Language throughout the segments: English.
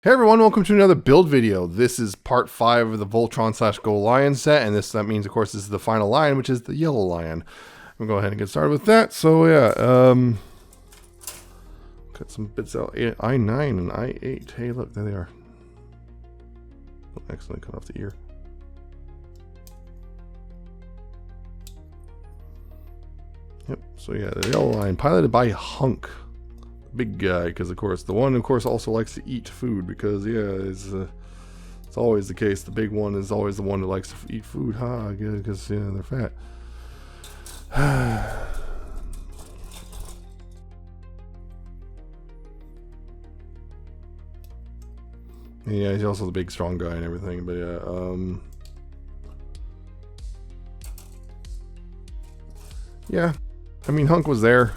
Hey everyone, welcome to another build video. This is part 5 of the Voltron / GoLion set, and that means, of course, this is the final lion, which is the yellow lion. I'm going to go ahead and get started with that. So yeah, cut some bits out. I9 and I8. Hey, look, there they are. Oh, excellent, cut off the ear. Yep. So yeah, the yellow lion, piloted by Hunk. Big guy, because of course the one also likes to eat food, because yeah, it's always the case. The big one is always the one that likes to eat food, because yeah, they're fat. Yeah, he's also the big strong guy and everything, but yeah, I mean, Hunk was there.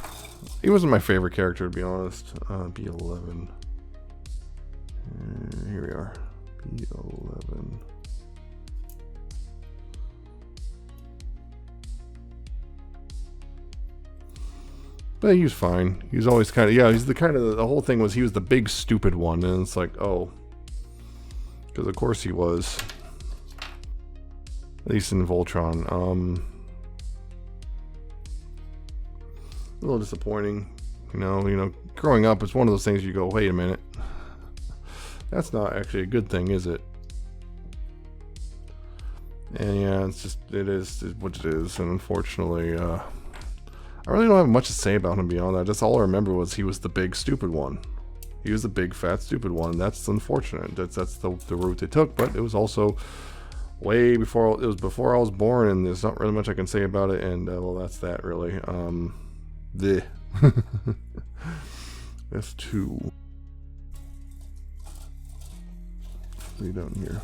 He wasn't my favorite character, to be honest. B11. Here we are. B11. But he was fine. He was always kind of, yeah, he's the kind of, the whole thing was he was the big stupid one. And it's like, oh. Because of course he was. At least in Voltron. A little disappointing, you know, growing up, it's one of those things you go, wait a minute, that's not actually a good thing, is it? And yeah, it is what it is, and unfortunately, I really don't have much to say about him beyond that. Just all I remember was he was the big stupid one. He was the big fat stupid one. That's unfortunate. That's the route they took, but it was also way before, before I was born, and there's not really much I can say about it, and well, that's that really. The S2 way down here.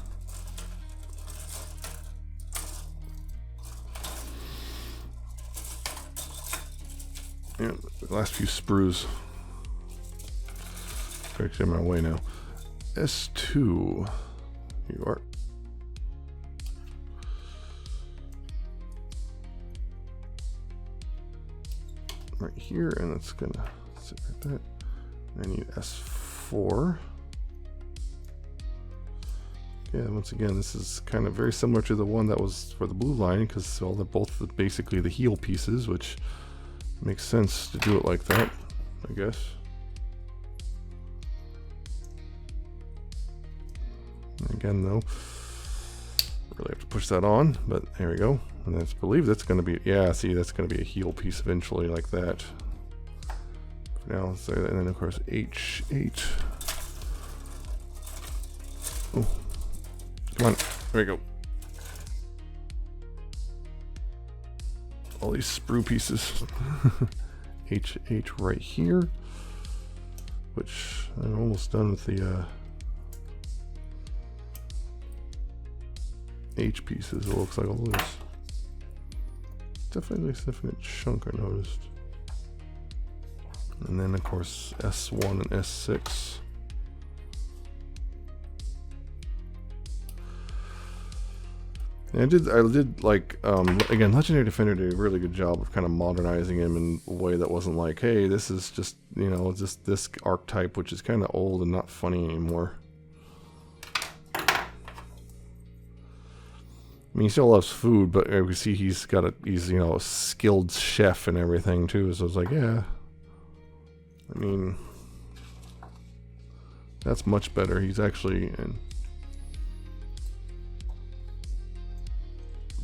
Yeah, the last few sprues. Actually, I'm on my way now. S2. Here you are. Right here, and it's gonna sit right there. I need S4. Yeah, once again, this is kind of very similar to the one that was for the blue line, because all they're both basically the heel pieces, which makes sense to do it like that, I guess. Again, though, really have to push that on, but there we go. And I believe that's going to be, yeah, see, that's going to be a heel piece eventually, like that. For now, let's say that, and then of course H8. Oh, come on, there we go. All these sprue pieces. H8 right here, which I'm almost done with the H pieces. It looks like all this. Definitely a definite chunk, I noticed. And then of course S1 and S6. And I did like again, Legendary Defender did a really good job of kind of modernizing him in a way that wasn't like, hey, this is just, you know, just this archetype, which is kind of old and not funny anymore. I mean, he still loves food, but we see he's you know, a skilled chef and everything too. So it's like, yeah, I mean, that's much better. He's actually a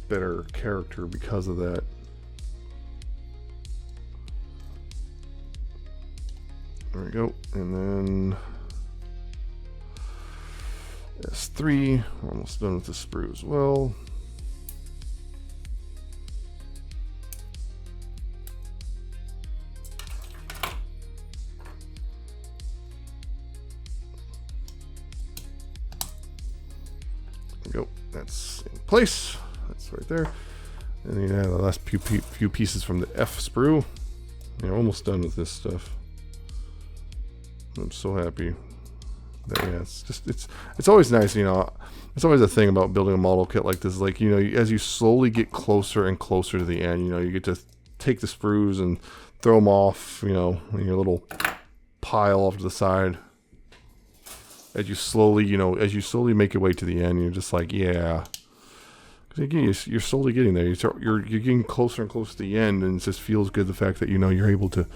better character because of that. There we go, and then S3. We're almost done with the sprue as well. Go. That's in place. That's right there. And then the last few pieces from the F sprue. You're almost done with this stuff. I'm so happy. That, yeah, it's just it's always nice, you know. It's always a thing about building a model kit like this. Like, you know, as you slowly get closer and closer to the end, you know, you get to take the sprues and throw them off, you know, in your little pile off to the side. as you slowly, as you slowly make your way to the end, you're just like, yeah. Because again, you're slowly getting there. You're getting closer and closer to the end, and it just feels good the fact that you're able to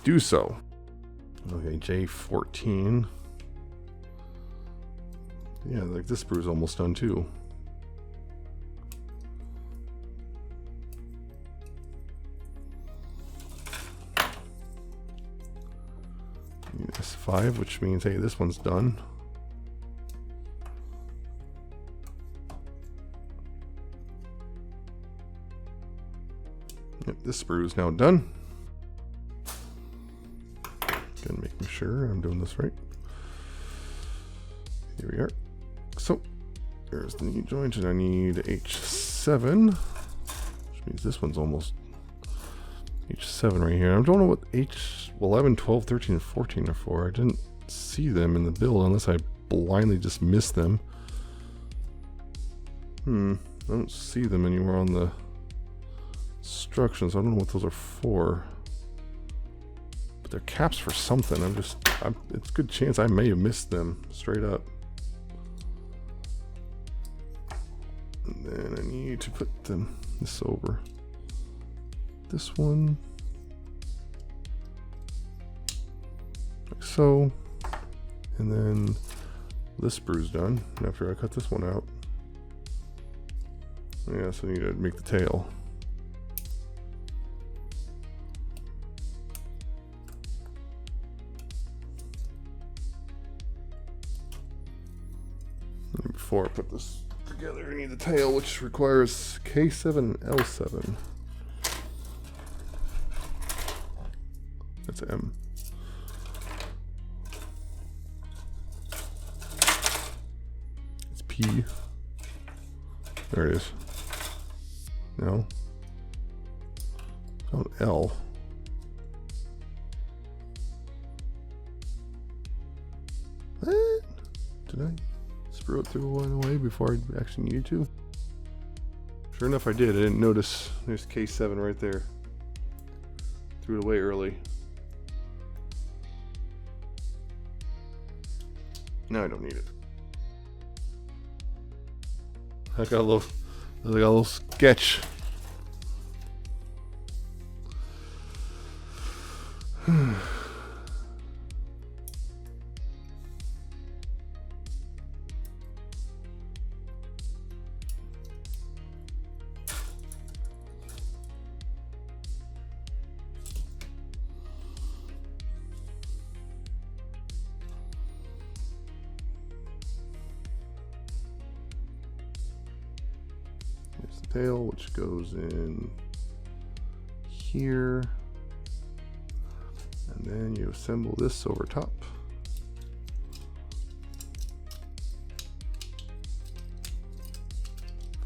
do so. Okay, J14. Yeah, like this sprue is almost done too. S5, which means, hey, this one's done. Yep, this sprue is now done. Again, making sure I'm doing this right. Here we are. So, there's the knee joint, and I need H7, which means this one's almost H7 right here. I don't know what H11, 12, 13, and 14 are for. I didn't see them in the build unless I blindly just missed them. I don't see them anywhere on the instructions. I don't know what those are for. But they're caps for something. It's a good chance I may have missed them straight up. And then I need to put this over this one, like so, and then this sprue's done after I cut this one out. Yeah, so I need to make the tail. And before I put this together, I need the tail, which requires K7 L7. That's M. It's P. There it is. No. Oh, L. What? Did I sprue it through one way before I actually needed to? Sure enough, I did. I didn't notice. There's K7 right there. Threw it away early. Now I don't need it. I got a little sketch. Tail, which goes in here, and then you assemble this over top.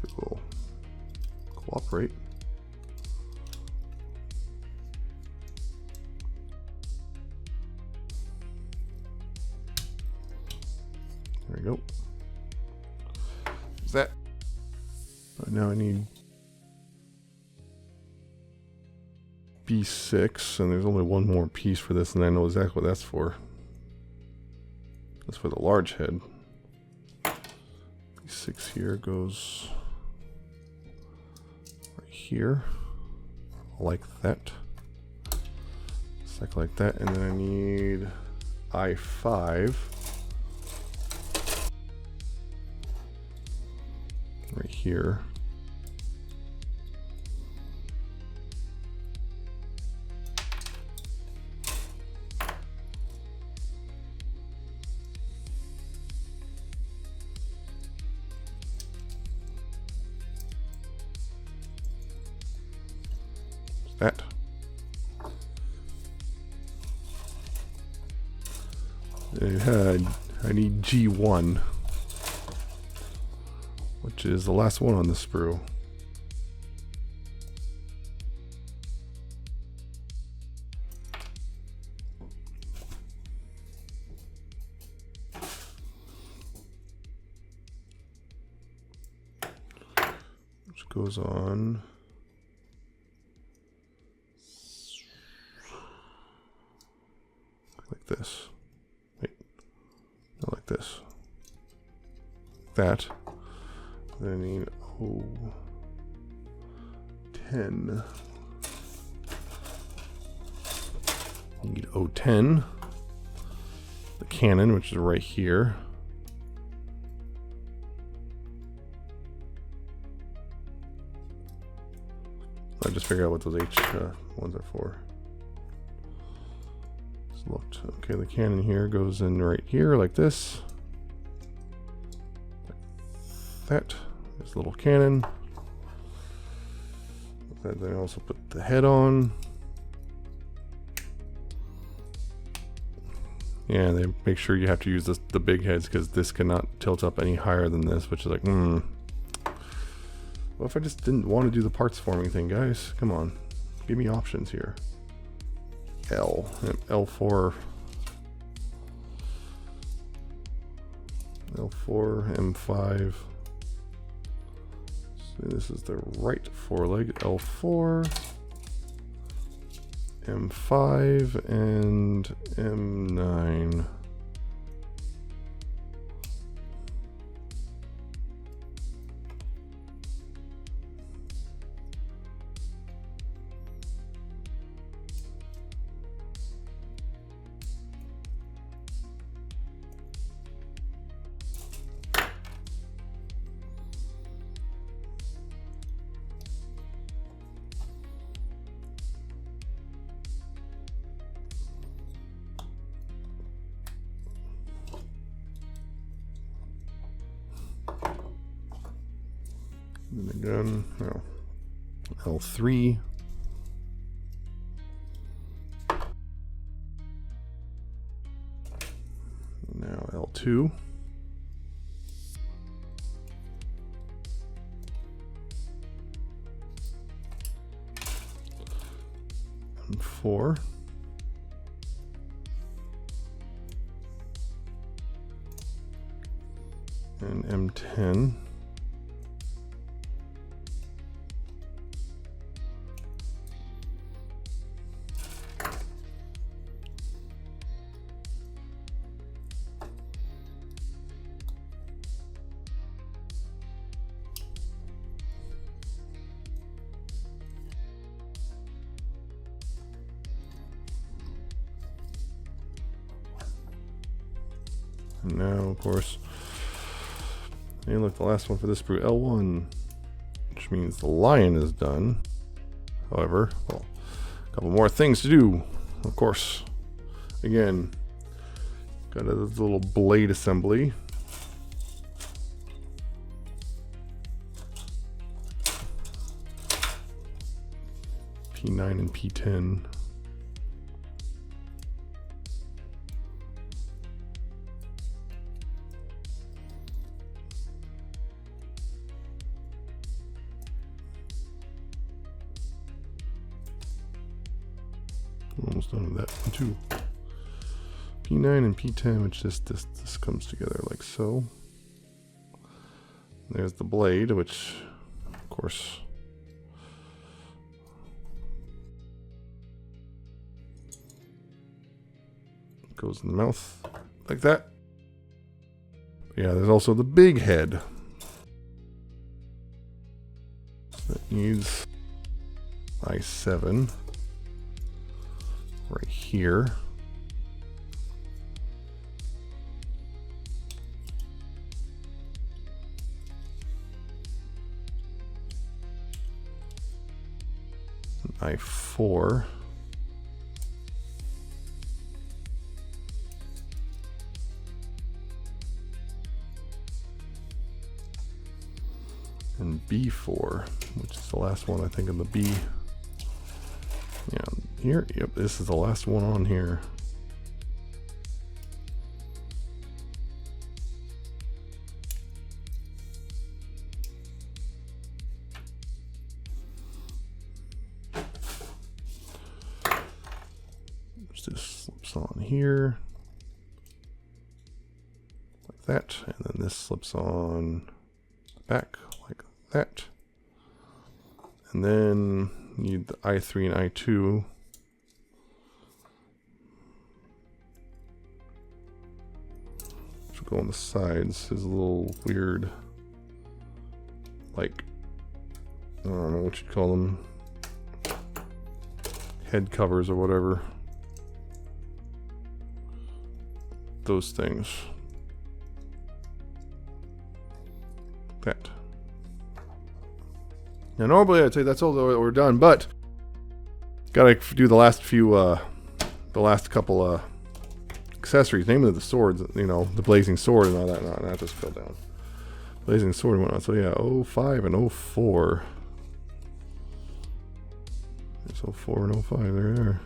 It will cooperate. There we go. Is that? Now I need B6, and there's only one more piece for this, and I know exactly what that's for. That's for the large head. B6 here goes right here, like that. Like that, and then I need I5 right here. That. I need G1, which is the last one on the sprue. Which goes on like this. Wait. that. Then I need O10. Need O10. The cannon, which is right here. I just figured out what those H ones are for. Just looked. Okay, the cannon here goes in right here like this. Like that. This little cannon. Then I also put the head on. Yeah, they make sure you have to use the big heads because this cannot tilt up any higher than this, which is like, What if I just didn't want to do the parts forming thing, guys? Come on. Give me options here. L4, M5. So this is the right foreleg. L4, M5, and M9. And again, no. L3. Now L2. M4. And M10. And now, of course, and look, the last one for this sprue, L1, which means the lion is done. However, well, a couple more things to do, of course. Again, got a little blade assembly. P9 and P10. Almost done with that one too. P9 and P10, which this comes together like so. There's the blade, which of course goes in the mouth like that. Yeah, there's also the big head that needs I7 right here. I4. And B4, which is the last one I think in the B. Yeah, here, yep, this is the last one on here. Just slips on here like that, and then this slips on back like that, and then need the I3 and I2 which will go on the sides. Is a little weird, like, I don't know what you'd call them, head covers or whatever. Those things. That. Now normally I'd say that's all that we're done, but gotta do the last few, the last couple accessories, namely the swords, you know, the blazing sword and all that. No, that just fell down. Blazing sword and whatnot. So yeah, 05 and 04. It's 04 and 05, they're there.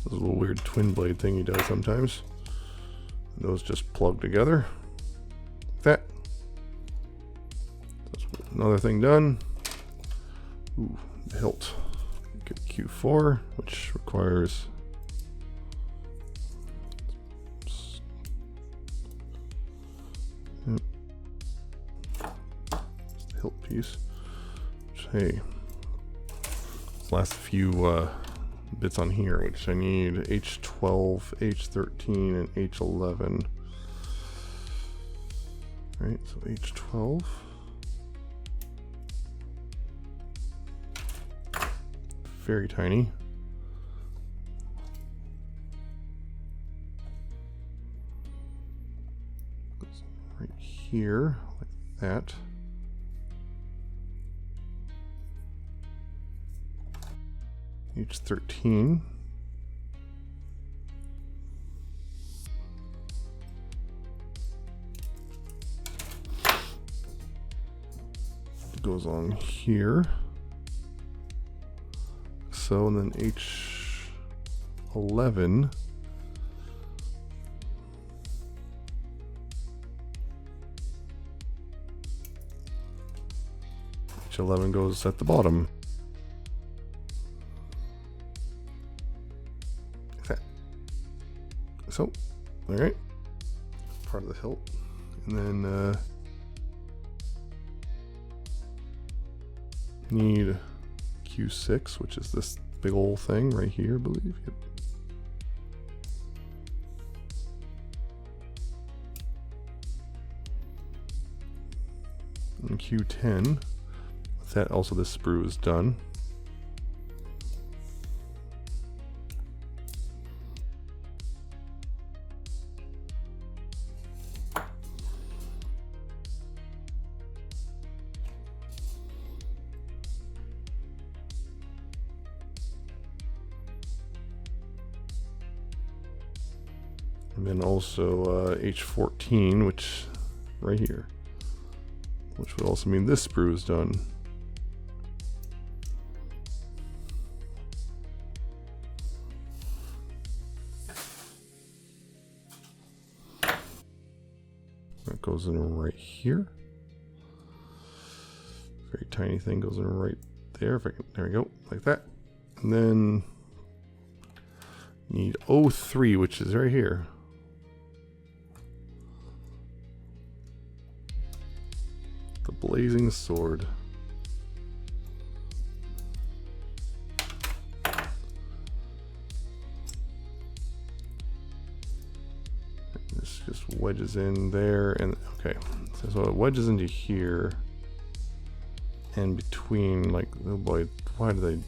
There's a little weird twin blade thing he does sometimes. And those just plug together. That. That's another thing done. Ooh, the hilt. Get Q4, which requires the hilt piece. Which, hey, last few bits on here, which I need H12, H13, and H11. Right, so H12. Very tiny. Goes right here, like that. H13. It goes on here. So, and then H11 H11 goes at the bottom. Okay. So, all right, part of the hilt, and then need Q6, which is this big old thing right here, I believe. Yep. And Q10. With that, also this sprue is done. And then also H14, which right here, which would also mean this sprue is done. That goes in right here. Very tiny thing goes in right there. If I can, there we go, like that. And then need O3, which is right here. The blazing sword. This just wedges in there, and okay, so it wedges into here, and between, like, oh boy, why did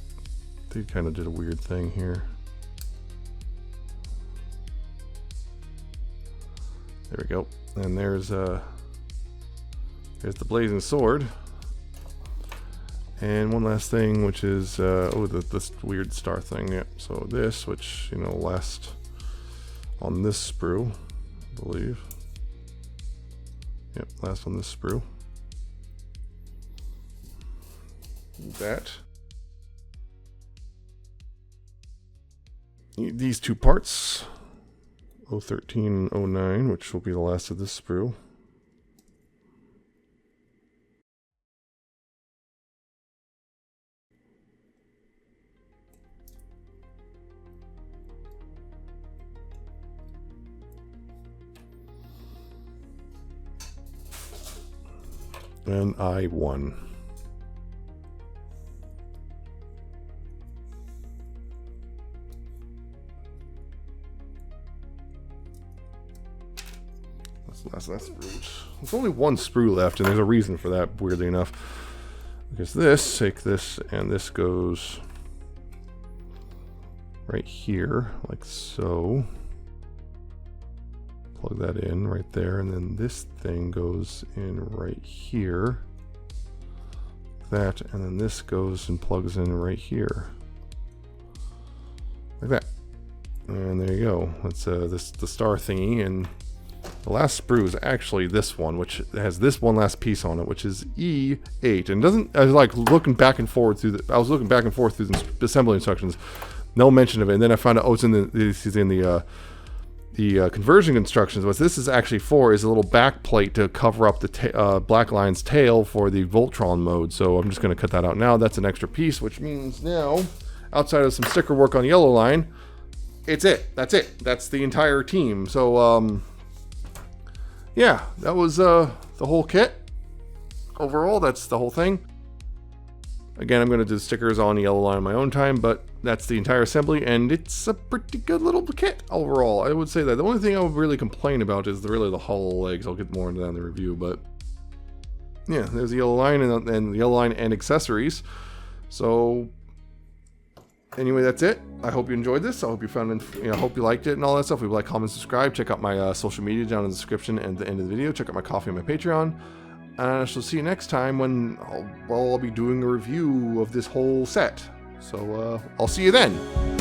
they kind of did a weird thing here. There we go, and there's the blazing sword. And one last thing, which is this weird star thing. Yep. So this, which, you know, last on this sprue, I believe. Yep, last on this sprue. That. Need these two parts, 013 and 09, which will be the last of this sprue. And I won. That's sprue. There's only one sprue left, and there's a reason for that, weirdly enough. Because this, take this, and this goes right here, like so. Plug that in right there, and then this thing goes in right here. Like that, and then this goes and plugs in right here. Like that. And there you go. That's the star thingy, and the last sprue is actually this one, which has this one last piece on it, which is E8. And doesn't, I was like looking back and forth through the assembly instructions, no mention of it. And then I found out, oh, it's in the conversion instructions. What this is actually for is a little back plate to cover up the Black Lion's tail for the Voltron mode. So I'm just going to cut that out now. That's an extra piece, which means now, outside of some sticker work on Yellow Line, it's it. That's it. That's the entire team. So, yeah, that was the whole kit. Overall, that's the whole thing. Again, I'm going to do stickers on the Yellow Line on my own time, but that's the entire assembly, and it's a pretty good little kit overall. I would say that. The only thing I would really complain about is really the hollow legs. I'll get more into that in the review, but yeah, there's the Yellow Line and the Yellow Line and accessories. So anyway, that's it. I hope you enjoyed this. I hope you found it, I hope you liked it and all that stuff. If you like, comment, subscribe. Check out my social media down in the description and at the end of the video. Check out my Coffee and my Patreon. And I shall see you next time when I'll be doing a review of this whole set. So I'll see you then.